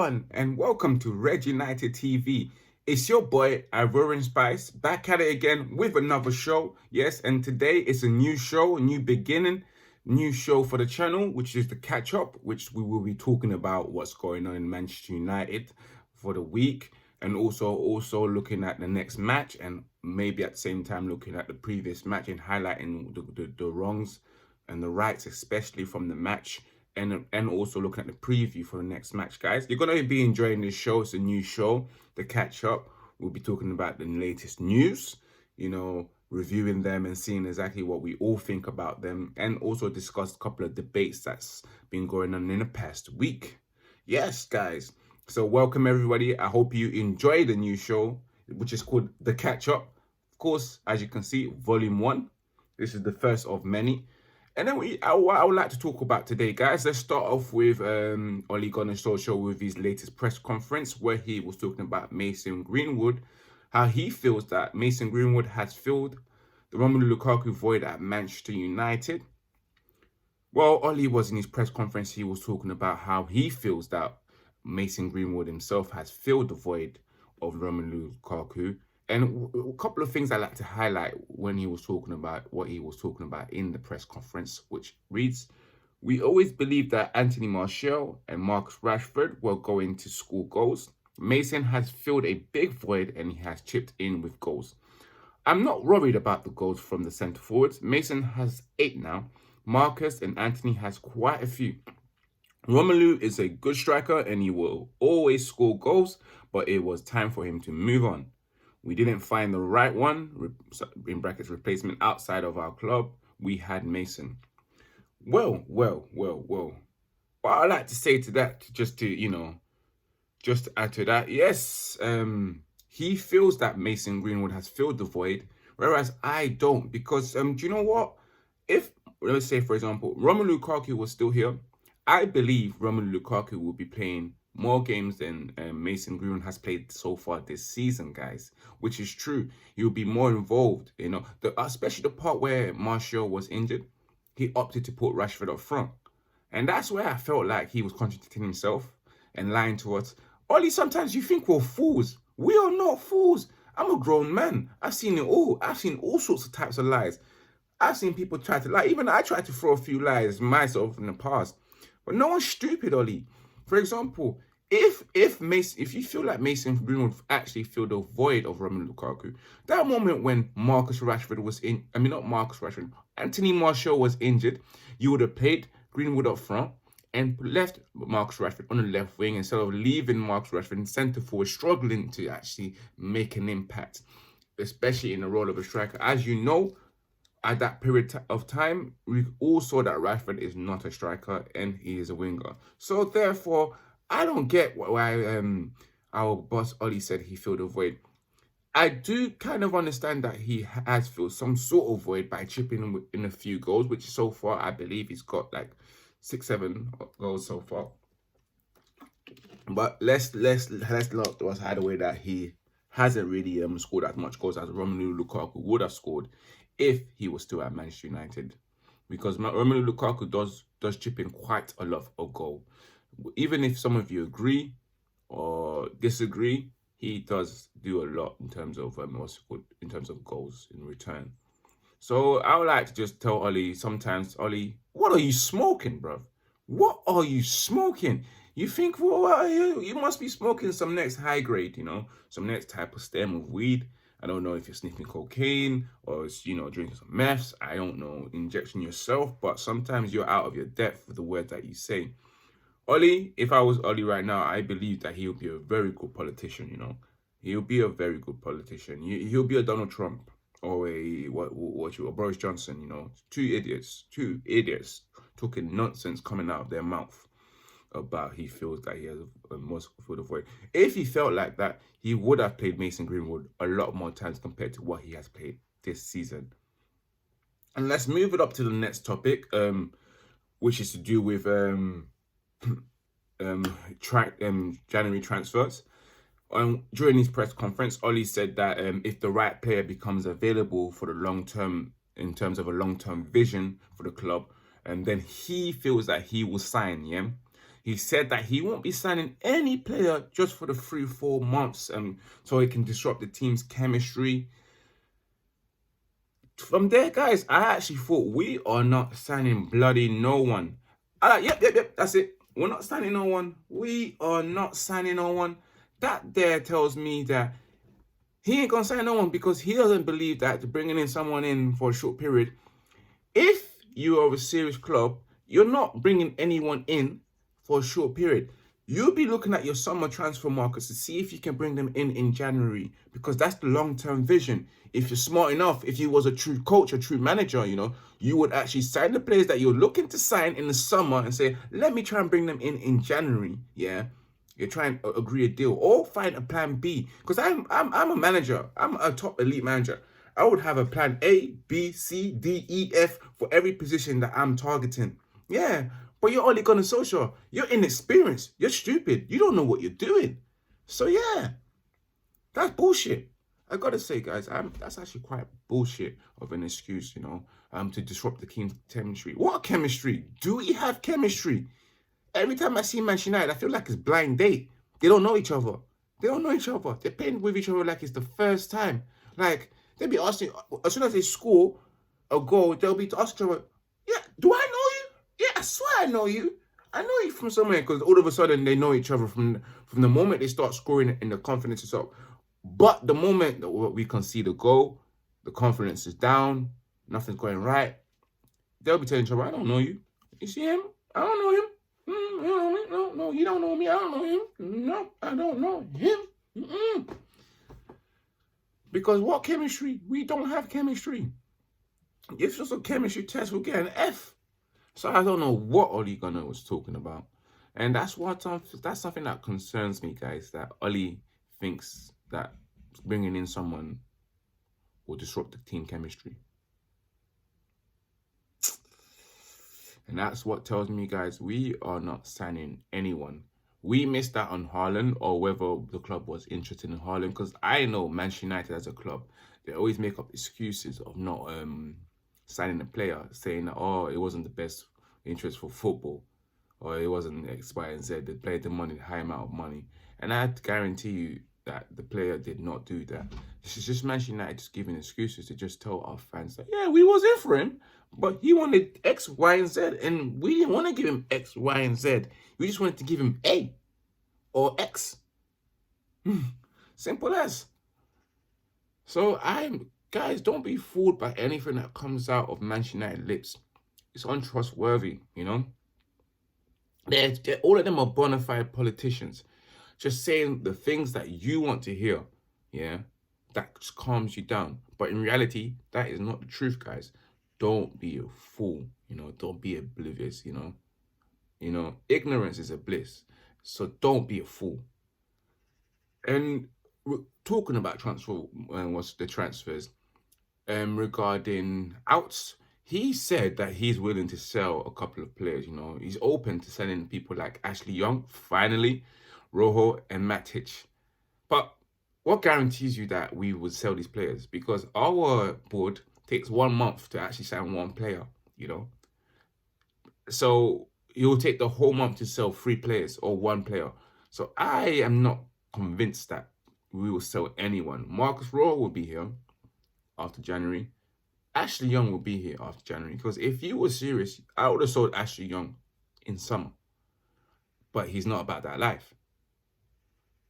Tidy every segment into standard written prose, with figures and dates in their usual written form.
everyone, and welcome to Red United TV. It's your boy, Ivorian Spice, back at it again with another show. Yes, and today it's a new show, a new beginning, new show for the channel, which is the Catch Up, which we will be talking about what's going on in Manchester United for the week, and also looking at the next match, and maybe at the same time looking at the previous match and highlighting the wrongs and the rights, especially from the match, and also looking at the preview for the next match, guys. You're going to be enjoying this show. It's a new show, the Catch Up. We'll be talking about the latest news, reviewing them and seeing exactly what we all think about them, and also discuss a couple of debates that's been going on in the past week. Yes, guys. So welcome, everybody. I hope you enjoy the new show, which is called the Catch Up. Of course, as you can see, Volume 1. This is the first of many. And then what I would like to talk about today, guys, let's start off with Ole Gunnar Solskjaer with his latest press conference, where he was talking about Mason Greenwood, how he feels that Mason Greenwood has filled the Romelu Lukaku void at Manchester United. Well, Ole was in his press conference, he was talking about how he feels that Mason Greenwood himself has filled the void of Romelu Lukaku. And a couple of things I like to highlight when he was talking about what he was talking about in the press conference, which reads, "We always believed that Anthony Martial and Marcus Rashford were going to score goals. Mason has filled a big void and he has chipped in with goals. I'm not worried about the goals from the centre forwards. Mason has 8 now. Marcus and Anthony has quite a few. Romelu is a good striker and he will always score goals, but it was time for him to move on. We didn't find the right one, in brackets, replacement outside of our club. We had Mason." Well. What I like to say to that, just to add to that, yes, he feels that Mason Greenwood has filled the void, whereas I don't, because do you know what? If, let's say, for example, Romelu Lukaku was still here, I believe Romelu Lukaku will be playing more games than Mason Greenwood has played so far this season, guys, which is true. He'll be more involved, especially the part where Martial was injured. He opted to put Rashford up front. And that's where I felt like he was contradicting himself and lying to us. Ollie, sometimes you think we're fools. We are not fools. I'm a grown man. I've seen it all. I've seen all sorts of types of lies. I've seen people try to lie. Even I tried to throw a few lies myself in the past. But no one's stupid, Ollie. For example, if you feel like Mason Greenwood actually filled the void of Romelu Lukaku, that moment when Anthony Martial was injured, you would have played Greenwood up front and left Marcus Rashford on the left wing instead of leaving Marcus Rashford in centre forward, struggling to actually make an impact, especially in the role of a striker. As you know, at that period of time, we all saw that Rashford is not a striker and he is a winger. So therefore, I don't get why our boss Ollie said he filled a void. I do kind of understand that he has filled some sort of void by chipping in a few goals, which so far I believe he's got like 6-7 goals so far. But let's not hide away that he hasn't really scored as much goals as Romelu Lukaku would have scored if he was still at Manchester United, because Romelu Lukaku does chip in quite a lot of goal. Even if some of you agree or disagree, he does do a lot in terms of goals in return. So I would like to just tell Ollie sometimes, Ollie, what are you smoking, bruv? What are you smoking? You think, well, you must be smoking some next high grade, some next type of stem of weed. I don't know if you're sniffing cocaine or, drinking some meths. I don't know, injection yourself, but sometimes you're out of your depth with the words that you say. Ollie, if I was Ollie right now, I believe that he'll be a very good politician, He'll be a very good politician. He'll be a Donald Trump or a Boris Johnson, two idiots talking nonsense coming out of their mouth about he feels that he has a most for the void. If he felt like that, he would have played Mason Greenwood a lot more times compared to what he has played this season. And let's move it up to the next topic, which is to do with January transfers. During his press conference, Ollie said that if the right player becomes available for the long term, in terms of a long-term vision for the club, then he feels that he will sign, yeah? He said that he won't be signing any player just for the 3-4 months so it can disrupt the team's chemistry. From there, guys, I actually thought we are not signing bloody no one. Yep, that's it. We're not signing no one. We are not signing no one. That there tells me that he ain't gonna sign no one because he doesn't believe that bringing in someone in for a short period. If you are a serious club, you're not bringing anyone in for a short period. You'll be looking at your summer transfer markets to see if you can bring them in January, because that's the long-term vision. If you're smart enough, if you was a true coach, a true manager, you would actually sign the players that you're looking to sign in the summer and say, let me try and bring them in January. Yeah. You're trying to agree a deal or find a plan B. Because I'm a manager. I'm a top elite manager. I would have a plan A, B, C, D, E, F for every position that I'm targeting. Yeah, but you're only gonna social. You're inexperienced. You're stupid. You don't know what you're doing. So yeah, that's bullshit. I gotta say, guys, that's actually quite bullshit of an excuse, to disrupt the team's chemistry. What chemistry? Do we have chemistry? Every time I see Manchester United, I feel like it's blind date. They don't know each other. They're playing with each other like it's the first time. Like, they'll be asking, as soon as they score a goal, they'll be asking each other, yeah, do I know you? Yeah, I swear I know you. I know you from somewhere, because all of a sudden they know each other from the moment they start scoring and the confidence is up. But the moment that we concede a goal, the confidence is down, nothing's going right, they'll be telling each other, I don't know you. You see him? I don't know him. You know me? No, you don't know me. I don't know him. No, I don't know him. Because what chemistry? We don't have chemistry. If it's a chemistry test, we'll get an F. So I don't know what Ole Gunnar was talking about. And that's something that concerns me, guys, that Ole thinks that bringing in someone will disrupt the team chemistry. And that's what tells me, guys, we are not signing anyone. We missed out on Haaland, or whether the club was interested in Haaland, because I know Manchester United as a club, they always make up excuses of not signing a player, saying that, oh, it wasn't the best interest for football, or it wasn't X, Y, and Z. They played the money, the high amount of money. And I guarantee you that the player did not do that. This is just Manchester United just giving excuses to just tell our fans that, yeah, we was in for him, but he wanted X, Y, and Z, and we didn't want to give him X, Y, and Z. We just wanted to give him A or X. Simple as. So guys, don't be fooled by anything that comes out of Manchester United lips. It's untrustworthy, All of them are bona fide politicians, just saying the things that you want to hear, yeah? That just calms you down. But in reality, that is not the truth, guys. Don't be a fool, Don't be oblivious, Ignorance is a bliss. So don't be a fool. And talking about the transfers, regarding outs, he said that he's willing to sell a couple of players, He's open to selling people like Ashley Young, finally, Rojo, and Matic. But what guarantees you that we would sell these players? Because our board takes 1 month to actually sign one player, So you'll take the whole month to sell 3 players or 1 player. So I am not convinced that we will sell anyone. Marcus Rojo will be here after January. Ashley Young will be here after January. Because if you were serious, I would have sold Ashley Young in summer. But he's not about that life.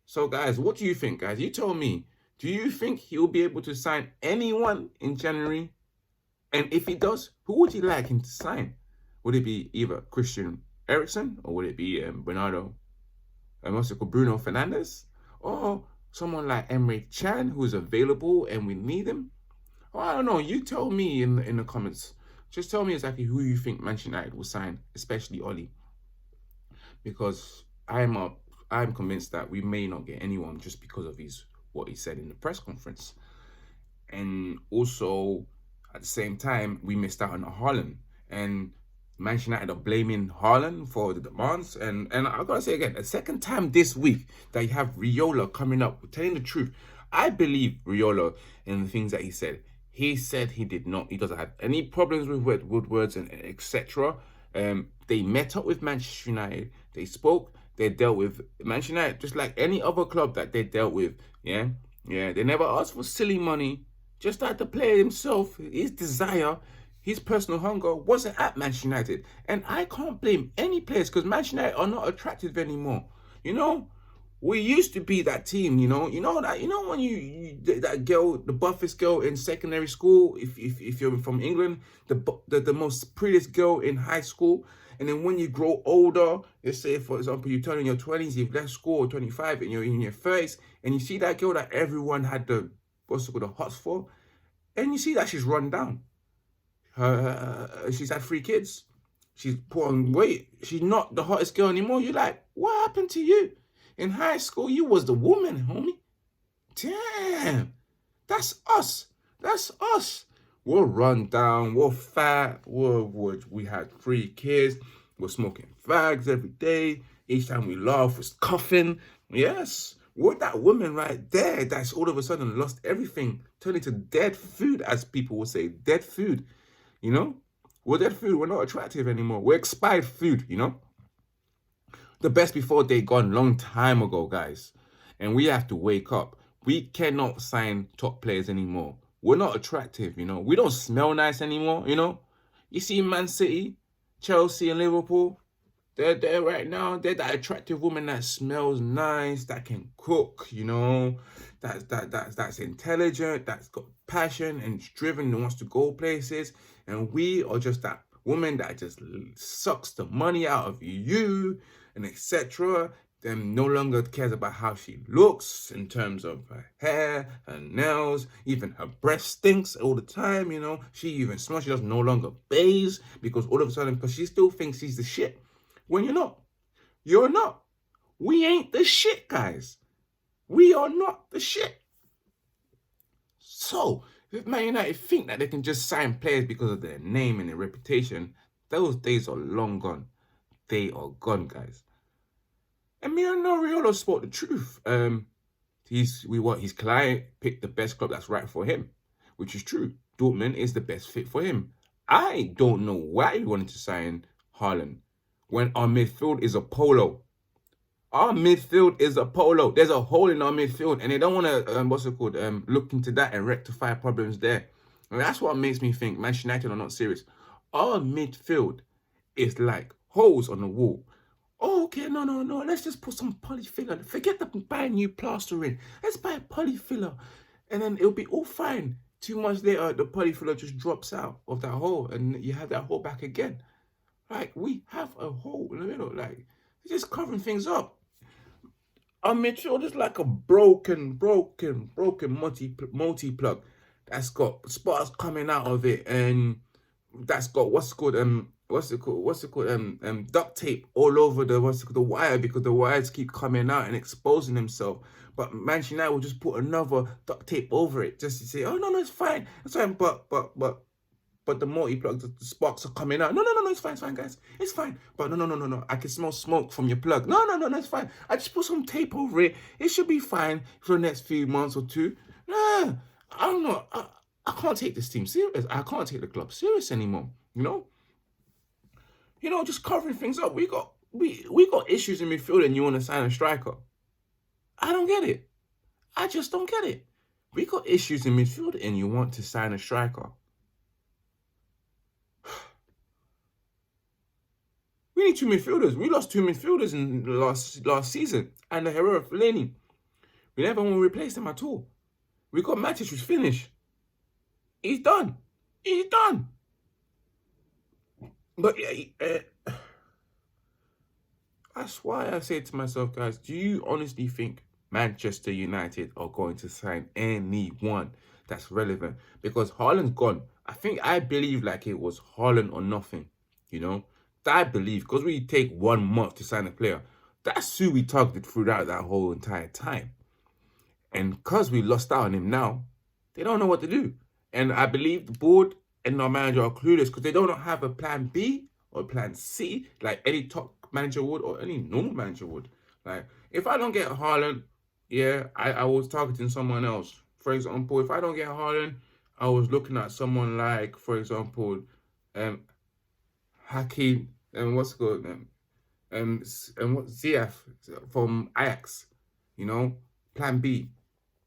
So guys, what do you think, guys? You tell me. Do you think he'll be able to sign anyone in January? And if he does, who would you like him to sign? Would it be either Christian Eriksen, or would it be Bruno Fernandes, or someone like Emre Can, who's available and we need him? Oh, I don't know. You tell me in the comments. Just tell me exactly who you think Manchester United will sign, especially Ole. Because I'm convinced that we may not get anyone just because of what he said in the press conference. And also, at the same time, we missed out on Haaland. And Manchester United are blaming Haaland for the demands. And I've got to say again, the second time this week that you have Riola coming up, telling the truth. I believe Riola in the things that he said. He said he doesn't have any problems with Woodwards and etc. They met up with Manchester United. They spoke. They dealt with Manchester United just like any other club that they dealt with. Yeah, yeah. They never asked for silly money. Just like the player himself, his desire, his personal hunger wasn't at Manchester United. And I can't blame any players because Manchester United are not attractive anymore. You know, we used to be that team, when that girl, the buffest girl in secondary school, if you're from England, the most prettiest girl in high school, and then when you grow older, let's say for example you turn in your 20s, you've left school, or 25, and you're in your 30s, and you see that girl that everyone had the hots for, and you see that she's run down. She's had 3 kids. She's put on weight. She's not the hottest girl anymore. You're like, what happened to you? In high school, you was the woman, homie. Damn. That's us. That's us. We're run down. We're fat. We had 3 kids. We're smoking fags every day. Each time we laugh, we're coughing. Yes. We're that woman right there that's all of a sudden lost everything, turned into dead food, as people will say. Dead food. We're dead food. We're not attractive anymore. We're expired food, The best before they gone long time ago, guys. And we have to wake up. We cannot sign top players anymore. We're not attractive, We don't smell nice anymore, You see Man City, Chelsea and Liverpool, they're there right now. They're that attractive woman that smells nice, that can cook, that's intelligent, that's got passion and is driven and wants to go places. And we are just that woman that just sucks the money out of you and etc. Then no longer cares about how she looks in terms of her hair, her nails, even her breath stinks all the time, She even smells. She does no longer bathe because all of a sudden, because she still thinks she's the shit. When you're not. You're not. We ain't the shit, guys. We are not the shit. So, if Man United think that they can just sign players because of their name and their reputation, those days are long gone. They are gone, guys. And Riolo spoke the truth. His client picked the best club that's right for him, which is true. Dortmund is the best fit for him. I don't know why he wanted to sign Haaland when our midfield is a polo. Our midfield is a polo. There's a hole in our midfield, and they don't want to look into that and rectify problems there. And that's what makes me think Manchester United are not serious. Our midfield is like holes on the wall. Oh, okay, no. Let's just put some polyfiller. Forget the buying new plastering. Let's buy a polyfiller, and then it'll be all fine. 2 months later, the polyfiller just drops out of that hole, and you have that hole back again. Like, we have a hole in the middle. Like, it's just covering things up. Our midfield is like a broken multi-plug that's got sparks coming out of it, and that's got duct tape all over the wire, because the wires keep coming out and exposing themselves. But Manchester United will just put another duct tape over it just to say, oh no, it's fine, but the multi-plug, the sparks are coming out. No, it's fine, guys. It's fine. But no. I can smell smoke from your plug. No, it's fine. I just put some tape over it. It should be fine for the next few months or 2. Nah, I'm not. I can't take this team serious. I can't take the club serious anymore. Just covering things up. We got issues in midfield, and you want to sign a striker. I don't get it. I just don't get it. We got issues in midfield, and you want to sign a striker. We need 2 midfielders. We lost 2 midfielders in the last season, and the Herrera Fellaini. We never want to replace them at all. We got Matic who's finished. He's done. But that's why I say to myself, guys, do you honestly think Manchester United are going to sign anyone that's relevant? Because Haaland's gone. I believe like it was Haaland or nothing, I believe, because we take 1 month to sign a player. That's who we targeted throughout that whole entire time. And because we lost out on him now, they don't know what to do. And I believe the board and our manager are clueless because they don't have a plan B or plan C like any top manager would or any normal manager would. Like, if I don't get Haaland, I was targeting someone else. For example, if I don't get Haaland, I was looking at someone like, for example, Hakim and what's called and what Ziyech from Ajax, you know, Plan B.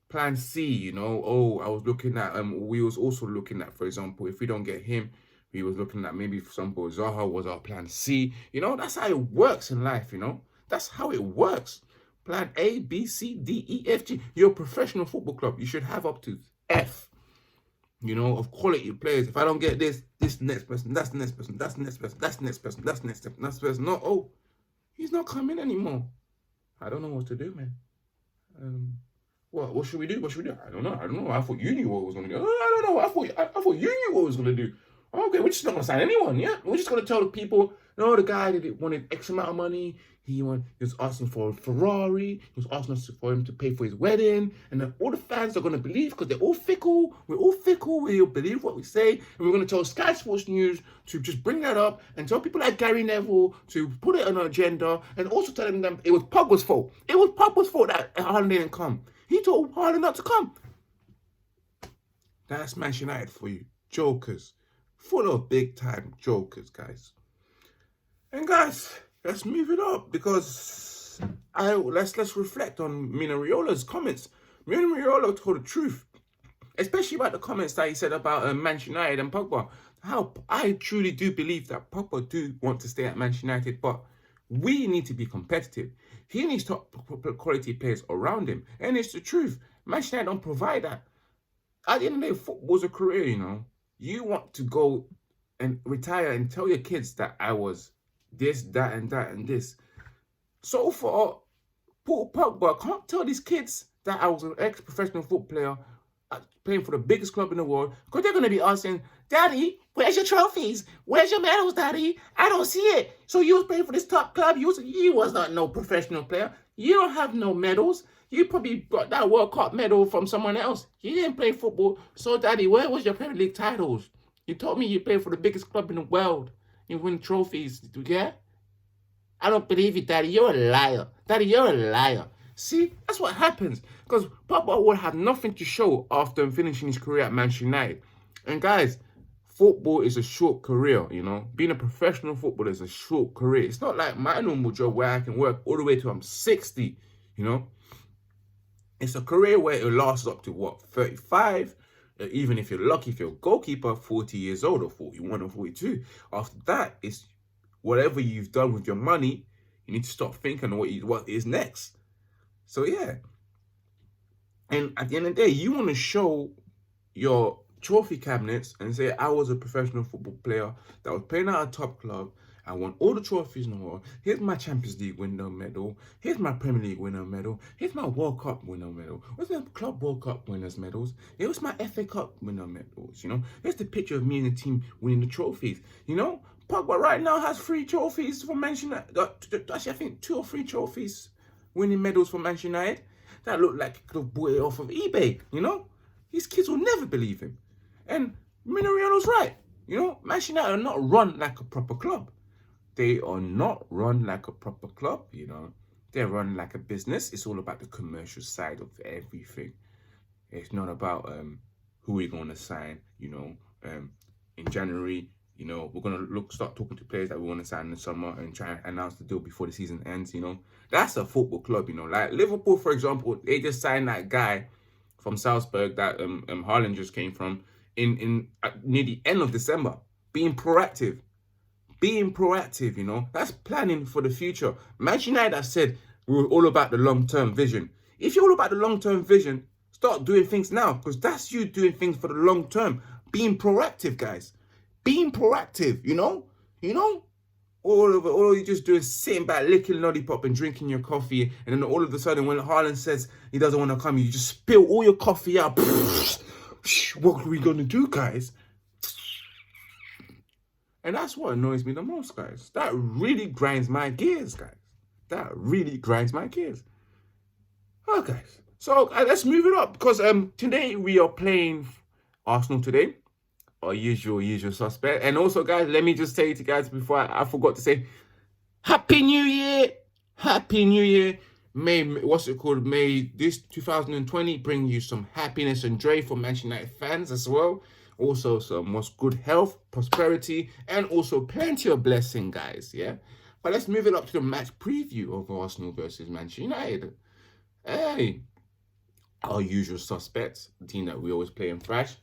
Plan C, you know, oh, I was looking at, we was also looking at, for example, if we don't get him, we was looking at maybe, for example, Zaha was our plan C. You know, that's how it works in life, you know. That's how it works. Plan A, B, C, D, E, F, G. You're a professional football club. You should have up to F, you know, of quality players. If I don't get this next person, that's the next person, that's the next person, that's the next person, that's the next person. No, oh, he's not coming anymore. I don't know what to do, man. What should we do? What should we do? I don't know. I thought you knew what I was gonna do. I don't know. I thought you knew what I was gonna do. Okay, we're just not gonna sign anyone. Yeah, we're just gonna tell the people. No, the guy that wanted X amount of money. He was asking for a Ferrari. He was asking us for him to pay for his wedding, and then all the fans are gonna believe because they're all fickle. We're all fickle. We'll believe what we say, and we're gonna tell Sky Sports News to just bring that up and tell people like Gary Neville to put it on an agenda, and also telling them it was Pogba's fault. It was Pogba's fault that Haaland didn't come. He told Haaland not to come. That's Manchester United for you. Jokers. Full of big-time jokers, guys. And guys, let's move it up because let's reflect on Mino Raiola's comments. Mino Raiola told the truth, especially about the comments that he said about Manchester United and Pogba. How I truly do believe that Pogba do want to stay at Manchester United, but we need to be competitive. He needs top quality players around him. And it's the truth. Manchester United don't provide that. At the end of the day, football's a career, you know. You want to go and retire and tell your kids that I was this, that, and that, and this. So for Paul Pogba, I can't tell these kids that I was an ex-professional football player playing for the biggest club in the world, because they're going to be asking, Daddy, where's your trophies? Where's your medals, Daddy? I don't see it. So you was playing for this top club. You was not no professional player. You don't have no medals. You probably got that World Cup medal from someone else. You didn't play football. So, Daddy, where was your Premier League titles? You told me you played for the biggest club in the world. You win trophies. Yeah? I don't believe you, Daddy. You're a liar. Daddy, you're a liar. See, that's what happens. Because Pogba will have nothing to show after finishing his career at Manchester United. And guys, football is a short career, you know. Being a professional footballer is a short career. It's not like my normal job where I can work all the way till I'm 60, you know. It's a career where it lasts up to, what, 35? Even if you're lucky, if you're a goalkeeper, 40 years old or 41 or 42. After that, it's whatever you've done with your money, you need to start thinking of what is next. So, yeah. And at the end of the day, you want to show your trophy cabinets and say, I was a professional football player that was playing at a top club. I won all the trophies in the world. Here's my Champions League winner medal. Here's my Premier League winner medal. Here's my World Cup winner medal. Where's my Club World Cup winners medals? Here's my FA Cup winner medals, you know. Here's the picture of me and the team winning the trophies, you know. Pogba right now has 3 trophies for Manchester United. Actually, I think 2 or 3 trophies winning medals for Manchester United. That looked like he could have bought it off of eBay, you know. These kids will never believe him. And Mino Raiola's right. You know, Manchester United are not run like a proper club. They are not run like a proper club, you know. They're run like a business. It's all about the commercial side of everything. It's not about who we're going to sign, you know. In January, you know, we're going to start talking to players that we want to sign in the summer and try and announce the deal before the season ends, you know. That's a football club, you know. Like Liverpool, for example, they just signed that guy from Salzburg that Haaland just came from in near the end of December. Being proactive, you know. That's planning for the future. Manchester United have said we're all about the long-term vision. If you're all about the long-term vision, start doing things now, because that's you doing things for the long term. Being proactive, guys. Being proactive, you know? You know? All you just doing is sitting back, licking lollipop and drinking your coffee, and then all of a sudden when Haaland says he doesn't want to come, you just spill all your coffee out. What are we going to do, guys? And that's what annoys me the most, guys. That really grinds my gears, guys. That really grinds my gears. Oh, guys. So let's move it up, because today we are playing Arsenal today. Our usual suspect. And also, guys, let me just say to you guys before I forgot to say, Happy New Year! Happy New Year! May this 2020 bring you some happiness and joy for Manchester United fans as well. Also some most good health, prosperity, and also plenty of blessing, guys. Yeah. But let's move it up to the match preview of Arsenal versus Manchester United. Hey, our usual suspects, the team that we always play in Thrash.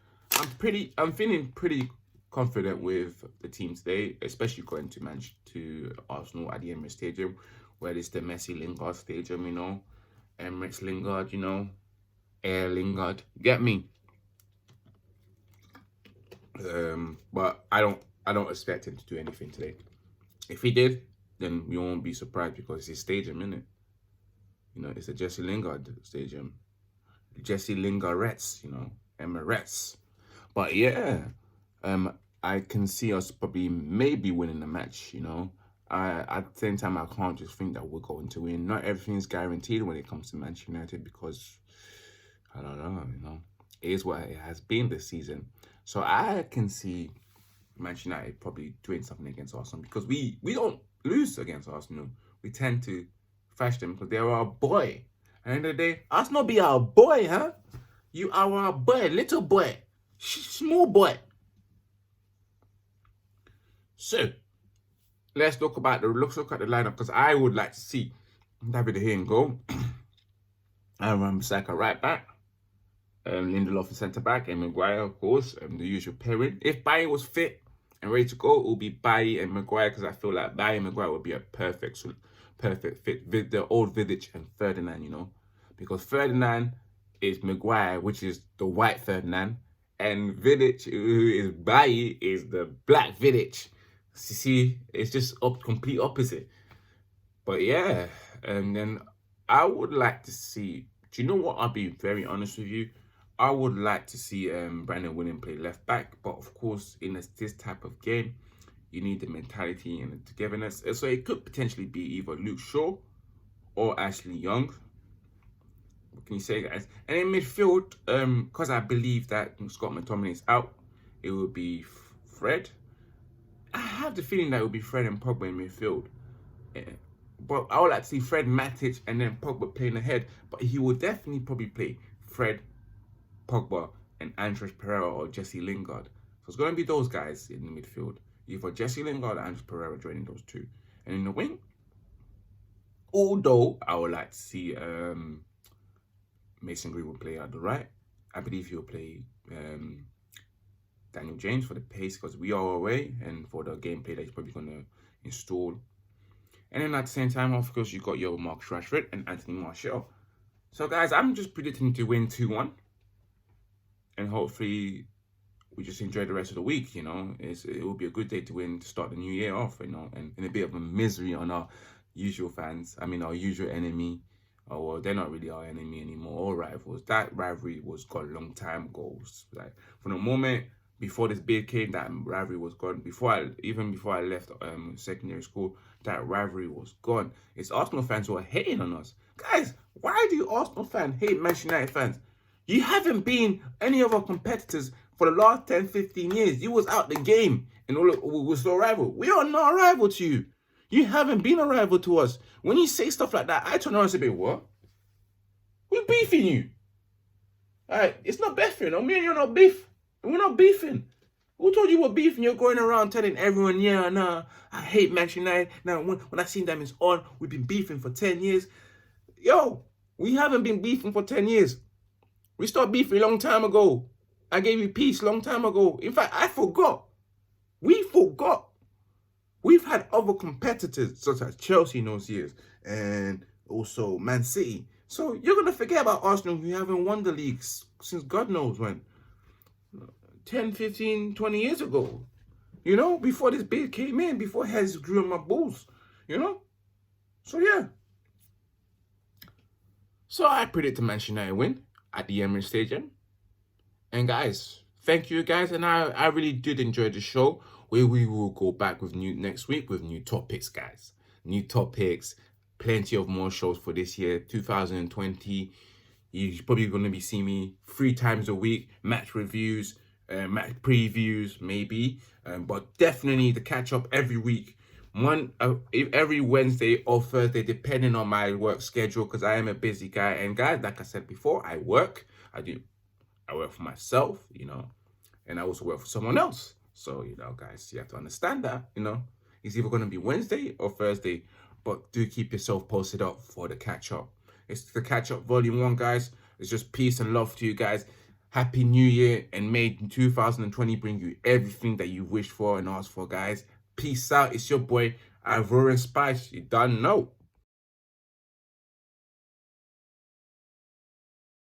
I'm feeling pretty confident with the team today, especially going to Arsenal at the Emirates Stadium, where it's the Messi Lingard Stadium, you know, Emirates Lingard, you know, Air Lingard. Get me? But I don't expect him to do anything today. If he did, then we won't be surprised because it's his stadium, isn't it? You know, it's the Jesse Lingard Stadium. Jesse Lingarettes, you know, Emirates. But yeah, I can see us probably maybe winning the match, you know. At the same time, I can't just think that we're going to win. Not everything's guaranteed when it comes to Manchester United because, I don't know, you know, it is what it has been this season. So I can see Manchester United probably doing something against Arsenal because we don't lose against Arsenal. We tend to thrash them because they're our boy. At the end of the day, Arsenal be our boy, huh? You are our boy, little boy, small boy. So let's look at the lineup because I would like to see David De Gea in goal. Aaron Bissaka right back. Lindelof in centre back, and Maguire, of course, the usual pairing. If Bailly was fit and ready to go, it will be Bailly and Maguire because I feel like Bailly and Maguire would be a perfect fit. The old Vidic and Ferdinand, you know, because Ferdinand is Maguire, which is the white Ferdinand, and Vidic, who is Bailly, is the black Vidic. See, it's just complete opposite. But yeah, and then I would like to see. Do you know what? I'll be very honest with you. I would like to see Brandon Williams play left back, but of course, in this type of game, you need the mentality and the togetherness. So it could potentially be either Luke Shaw or Ashley Young. What can you say, guys? And in midfield, because I believe that Scott McTominay is out, it will be Fred. I have the feeling that it will be Fred and Pogba in midfield. Yeah. But I would like to see Fred, Matic, and then Pogba playing ahead. But he will definitely probably play Fred, Pogba, and Andres Pereira or Jesse Lingard. So it's going to be those guys in the midfield. Either Jesse Lingard or Andres Pereira joining those two. And in the wing, although I would like to see Mason Greenwood play at the right, I believe he'll play Daniel James for the pace because we are away and for the gameplay that he's probably going to install. And then at the same time, of course, you got your Marcus Rashford and Anthony Martial. So, guys, I'm just predicting to win 2-1. And hopefully, we just enjoy the rest of the week, you know. It will be a good day to win, to start the new year off, you know. And in a bit of a misery on our usual fans. I mean, our usual enemy. Oh, well, they're not really our enemy anymore, or rivals. That rivalry was gone a long time ago. Like, from the moment before this bid came, that rivalry was gone. Even before I left secondary school, that rivalry was gone. It's Arsenal fans who are hating on us. Guys, why do Arsenal fans hate Manchester United fans? You haven't been any of our competitors for the last 10, 15 years. You was out the game and all was still a rival. We are not a rival to you. You haven't been a rival to us. When you say stuff like that, I turn around and say, what? We're beefing you. Alright, it's not beefing. Me and you're not beef. We're not beefing. Who told you we're beefing? You're going around telling everyone, yeah, nah, I hate Manchester United. Now, when I seen them, it's on. We've been beefing for 10 years. Yo, we haven't been beefing for 10 years. We started beefing a long time ago. I gave you peace a long time ago. In fact, I forgot. We forgot. We've had other competitors, such as Chelsea in those years, and also Man City. So you're going to forget about Arsenal who haven't won the league since God knows when. 10, 15, 20 years ago. You know, before this bid came in, before Hez grew on my balls. You know? So, yeah. So, I predict the Manchester United win at the Emirates Stadium. And, guys, thank you, guys. And I really did enjoy the show. We will go back with next week with new topics, guys. New topics. Plenty of more shows for this year, 2020. You're probably going to be seeing me 3 times a week. Match reviews. Match previews, maybe, but definitely the catch up every week. Every Wednesday or Thursday, depending on my work schedule, because I am a busy guy. And guys, like I said before, I work for myself, you know. and I also work for someone else. So, guys, you have to understand that, it's either going to be Wednesday or Thursday, but do keep yourself posted up for the catch up. It's the Catch Up Volume 1, guys. It's just peace and love to you guys. Happy New Year, and may 2020 bring you everything that you wished for and asked for, guys. Peace out. It's your boy, Ivorian Spice. You done know.